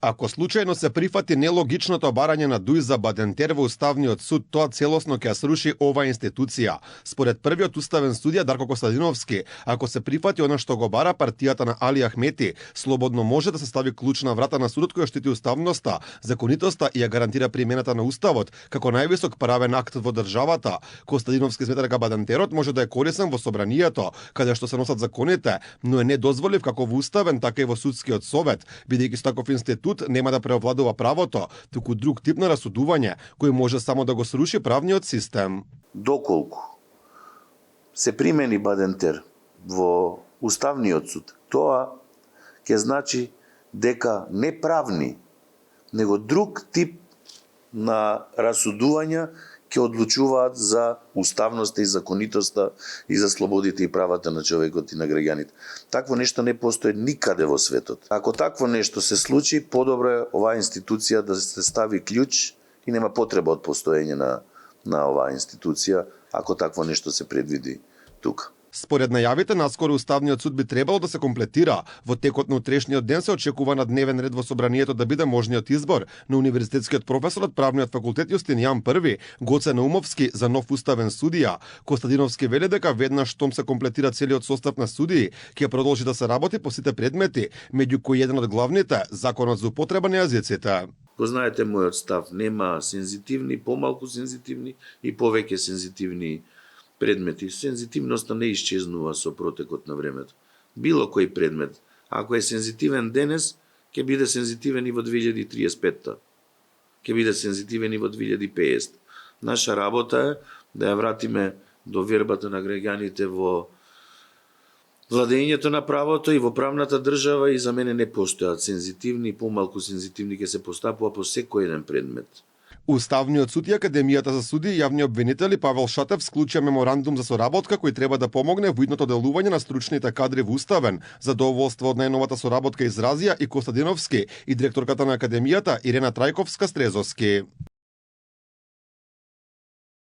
Ако случајно се прифати нелогичното барање на дуј за Бадентер во Уставниот суд, тоа целосно ќе сруши оваа институција. Според првиот уставен судија Дарко Костадиновски, ако се прифати она што го бара партијата на Али Ахмети, слободно може да се стави клуч на врата на судот која штити уставноста, законитоста и ја гарантира примената на уставот како највисок правен акт во државата. Костадиновски смета дека Бадентерот може да е корисен во собранието, каде што се носат законите, но е недозволив како во уставен, така и во судскиот совет, бидејќи таков институт нема да преовладува правото, туку друг тип на расудување, кој може само да го сруши правниот систем. Доколку се примени Бадентер во Уставниот суд, тоа ќе значи дека не правни, него друг тип на расудувања ќе одлучуваат за уставноста и законитоста и за слободите и правата на човекот и на граѓаните. Такво нешто не постои никаде во светот. Ако такво нешто се случи, подобро е оваа институција да се стави клjuč и нема потреба од постоење на оваа институција, ако такво нешто се предвиди тука. Според најавите, наскоро Уставниот суд би требало да се комплетира. Во текот на утрешниот ден се очекува на дневен ред во собранието да биде можниот избор на универзитетскиот професор од правниот факултет Јустинијан I, Гоце Наумовски за нов уставен судија. Костадиновски вели дека веднаш штом се комплетира целиот состав на судии, ќе продолжи да се работи по сите предмети, меѓу кои еден од главните законот за употреба на јазиците. Го знаете мојот став, нема сензитивни, помалку сензитивни и повеќе сензитивни предмети. Сензитивноста не исчезнува со протекот на времето. Било кој предмет, ако е сензитивен денес, ќе биде сензитивен и во 2035-та. Ќе биде сензитивен и во 2050. Наша работа е да ја вратиме до вербата на граѓаните во владењето на правото и во правната држава, и за мене не постојат сензитивни и помалку сензитивни, ќе се постапува по секој еден предмет. Уставниот суд и Академијата за суди и јавни обвинители Павел Шатев склучија меморандум за соработка кој треба да помогне во идното делување на стручните кадри во Уставен. Задоволство од најновата соработка изразија и Костадиновски и директорката на Академијата Ирена Трајковска-Стрезовски.